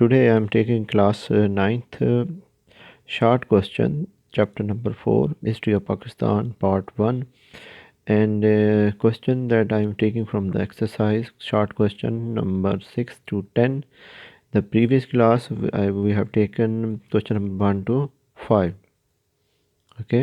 Today I am taking class 9th short question, chapter number 4, History of Pakistan, part 1. And question that I am taking from the exercise, short question number 6 to 10. The previous class we have taken question number 1 to 5. Okay.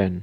10।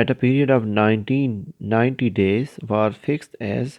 at a period of 1990 days was fixed as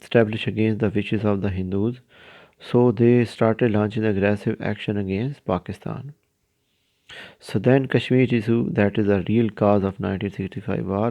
established against the wishes of the Hindus, so they started launching aggressive action against Pakistan. So then Kashmir issue, that is the real cause of 1965 war.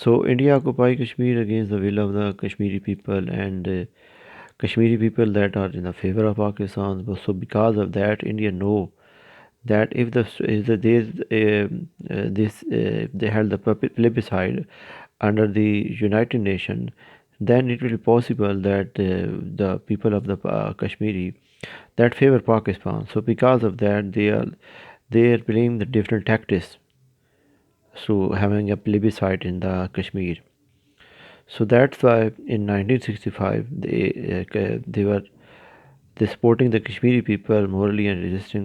So India occupied Kashmir against the will of the Kashmiri people, and Kashmiri people that are in the favor of Pakistan. So because of that, India know that if they held the plebiscite under the United Nations, then it will be possible that the people of the Kashmiri that favor Pakistan. So because of that, they are playing the different tactics. So having a plebiscite in the Kashmir. So that's why in 1965 they supporting the Kashmiri people morally and resisting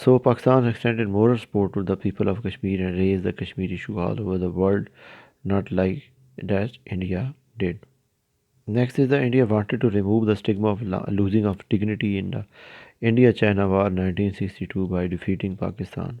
So Pakistan extended moral support to the people of Kashmir and raised the Kashmir issue all over the world, not like that India did. Next is the India wanted to remove the stigma of losing of dignity in the India-China War 1962 by defeating Pakistan.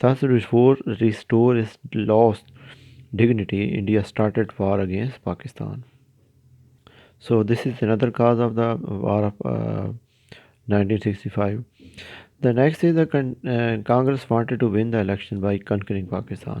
Thus restore its lost dignity, India started war against Pakistan. So this is another cause of the war of 1965. The next is the Congress wanted to win the election by conquering Pakistan.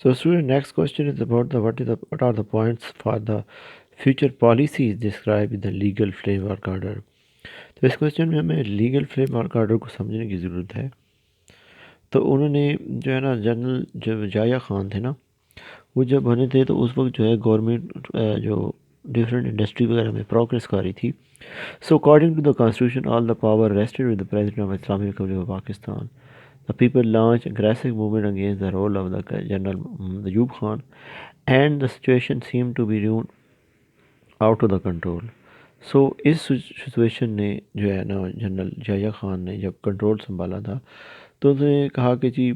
So student, next question is about what are the points for the future policies described in the legal framework order. تو اس question میں ہمیں legal frame work order کو سمجھنے کی ضرورت ہے. تو انہوں نے جو ہے نا جنرل جو جایا خان تھے نا، وہ جب بنے تھے تو اس وقت جو ہے گورنمنٹ جو ڈفرینٹ انڈسٹری وغیرہ میں پروگریس کر رہی تھی. So according to the constitution all the power rested with the president of Islami republic of Pakistan. The people launched aggressive movement against the role of the General Ayub Khan, and the situation seemed to be ruined out of the control. So اس situation نے جو ہے نا general جایا خان نے جب control سنبھالا تھا تو اس نے کہا کہ جی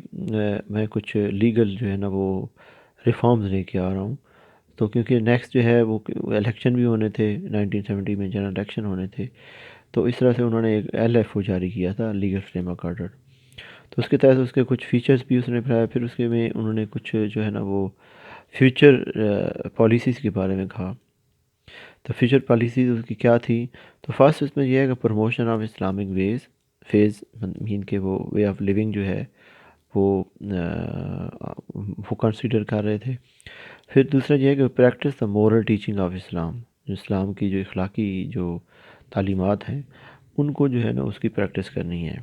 میں کچھ لیگل جو ہے نا وہ ریفارمز لے کے آ رہا ہوں. تو کیونکہ نیکسٹ جو ہے وہ الیکشن بھی ہونے تھے 1970 میں، جنرل الیکشن ہونے تھے، تو اس طرح سے انہوں نے ایک LF جاری کیا تھا، لیگل فریم ورک آرڈر. تو اس کے تحت اس کے کچھ فیچرز بھی اس نے بتایا. پھر اس کے میں انہوں نے کچھ جو ہے نا وہ فیوچر پالیسیز کے بارے میں کہا. تو فیوچر پالیسیز اس کی کیا تھی؟ تو فرسٹ اس میں یہ ہے کہ پروموشن آف اسلامک فیز مین کہ وہ وے آف لیونگ جو ہے وہ کنسیڈر کر رہے تھے. پھر دوسرا یہ ہے کہ practice the moral teaching of Islam, جو اسلام کی جو اخلاقی جو تعلیمات ہیں ان کو جو ہے نا اس کی پریکٹس کرنی ہے.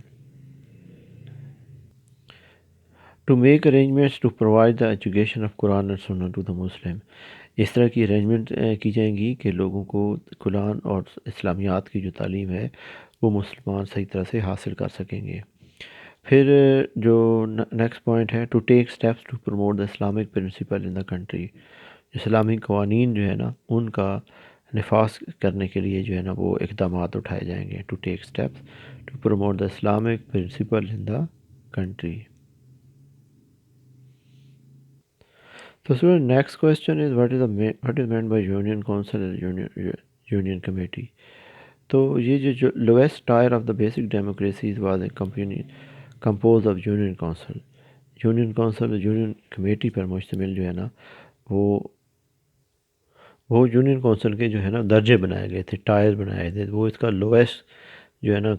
To make arrangements to provide the education of Quran اور سنہ ٹو دا مسلم. اس طرح کی ارینجمنٹ کی جائیں گی کہ لوگوں کو قرآن اور اسلامیات کی جو تعلیم ہے وہ مسلمان صحیح طرح سے حاصل کر سکیں گے. پھر جو نیکسٹ پوائنٹ ہے to take steps to promote the Islamic principle in the country. اسلامی قوانین جو ہے نا ان کا نفاذ کرنے کے لیے جو ہے نا وہ اقدامات اٹھائے جائیں گے. To take steps to promote the Islamic principle in the country. So student, next question is what is meant by union council and union committee. تو یہ جو lowest tier of the basic democracies was a company composed of union council. Union council اور union committee پر مشتمل جو ہے نا وہ union council کے جو ہے نا درجے بنائے گئے تھے، ٹائر بنائے تھے. وہ اس کا لویسٹ جو ہے نا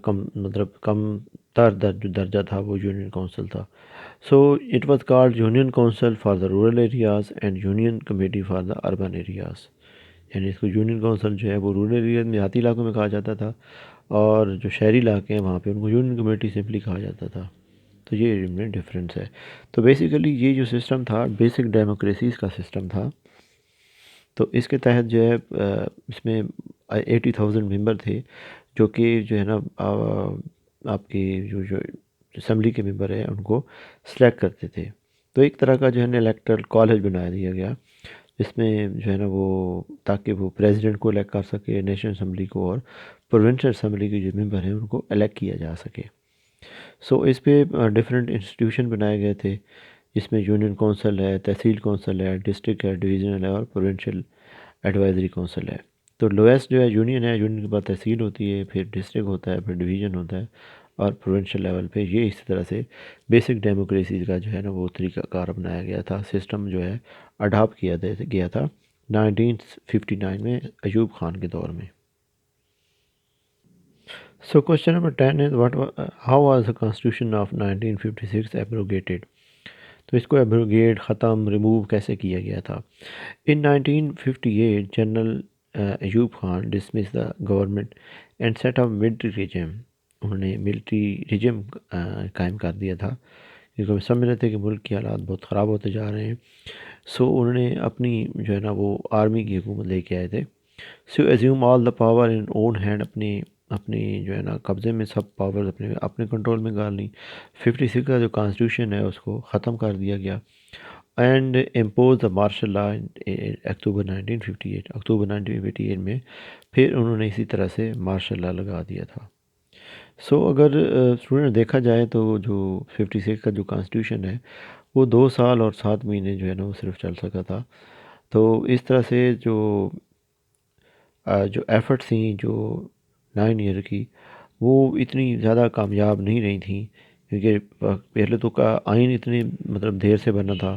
کم تر درجہ تھا وہ یونین کونسل تھا. So it was called union council for the rural areas and union committee for the urban areas. یعنی اس کو یونین کونسل جو ہے وہ رورل ایریاز میں دیہاتی علاقوں میں کہا جاتا تھا، اور جو شہری علاقے ہیں وہاں پہ ان کو یونین کمیٹی سمپلی کہا جاتا تھا. تو یہ ان میں ڈفرینس ہے. تو بیسیکلی یہ جو سسٹم تھا بیسک ڈیموکریسیز کا سسٹم تھا. تو اس کے تحت جو ہے اس میں 80,000 ممبر تھے جو کہ جو ہے نا آپ کی جو اسمبلی کے ممبر ہیں ان کو سلیکٹ کرتے تھے. تو ایک طرح کا جو ہے نا الیکٹرل کالج بنا دیا گیا جس میں جو ہے نا وہ تاکہ وہ پریزیڈنٹ کو الیکٹ کر سکے، نیشنل اسمبلی کو، اور پروونشل اسمبلی کے جو ممبر ہیں ان کو الیکٹ کیا جا سکے. سو اس پہ ڈفرینٹ انسٹیٹیوشن بنائے گئے تھے جس میں یونین کونسل ہے، تحصیل کونسل ہے، ڈسٹرکٹ ہے، ڈویژنل ہے، اور پروونشل ایڈوائزری کونسل ہے. تو لویسٹ جو ہے یونین ہے، یونین کے بعد تحصیل ہوتی ہے، پھر ڈسٹرکٹ ہوتا ہے، پھر ڈویژن ہوتا ہے، اور پروونشل لیول پہ یہ اسی طرح سے بیسک ڈیموکریسیز کا جو ہے نا وہ طریقہ کار بنایا گیا تھا. سسٹم جو ہے اڈاپٹ کیا گیا تھا 1959 میں ایوب خان کے دور میں. So question number 10 is how was the constitution of 1956 abrogated. تو اس کو ایبروگیٹ، ختم، ریموو کیسے کیا گیا تھا؟ In 1958 general Ayub Khan dismissed the government and set up military regime. انہوں نے ملٹری رجم قائم کر دیا تھا کیونکہ وہ سمجھ رہے تھے کہ ملک کے حالات بہت خراب ہوتے جا رہے ہیں. سو انہوں نے اپنی جو ہے نا وہ آرمی کی حکومت لے کے آئے تھے. So assume all the power in own hand, اپنی جو ہے نا قبضے میں سب پاور اپنے کنٹرول میں کر لیں. 56 کا جو کانسٹیٹیوشن ہے اس کو ختم کر دیا گیا. And impose the martial law October 1958 میں پھر انہوں نے اسی طرح سے مارشل لا لگا دیا تھا. سو اگر اسٹوڈنٹ دیکھا جائے تو جو 56 کا جو کانسٹیٹیوشن ہے وہ 2 سال اور 7 مہینے جو ہے نا وہ صرف چل سکا تھا. تو اس طرح سے جو ایفرٹس تھیں جو 9 ایئر کی وہ اتنی زیادہ کامیاب نہیں رہی تھیں کیونکہ پہلے تو کا آئین اتنی دیر سے بنا تھا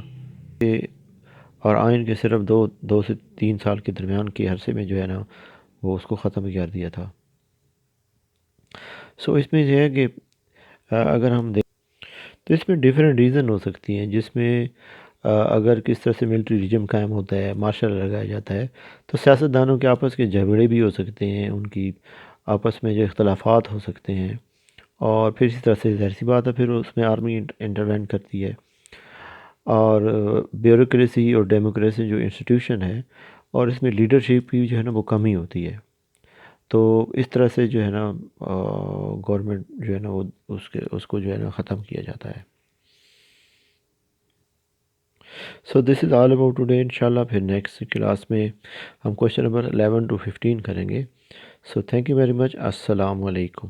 اور آئین کے صرف 2 سے 3 سال کے درمیان کے عرصے میں جو ہے نا وہ اس کو ختم کر دیا تھا. سو اس میں یہ ہے کہ اگر ہم دیکھیں تو اس میں ڈیفرنٹ ریزن ہو سکتی ہیں جس میں اگر کس طرح سے ملٹری ریجم قائم ہوتا ہے، مارشل لگایا جاتا ہے، تو سیاستدانوں کے آپس کے جھگڑے بھی ہو سکتے ہیں، ان کی آپس میں جو اختلافات ہو سکتے ہیں، اور پھر اسی طرح سے ظاہر سی بات ہے پھر اس میں آرمی انٹروین کرتی ہے، اور بیوروکریسی اور ڈیموکریسی جو انسٹیٹیوشن ہے اور اس میں لیڈرشپ کی جو ہے نا وہ کمی ہوتی ہے، تو اس طرح سے جو ہے نا گورنمنٹ جو ہے نا وہ اس کو جو ہے نا ختم کیا جاتا ہے۔ سو دس از آل اباؤٹ ٹوڈے، انشاءاللہ پھر نیکسٹ کلاس میں ہم کویشچن نمبر 11 to 15 کریں گے۔ So thank you very much, السلام علیکم۔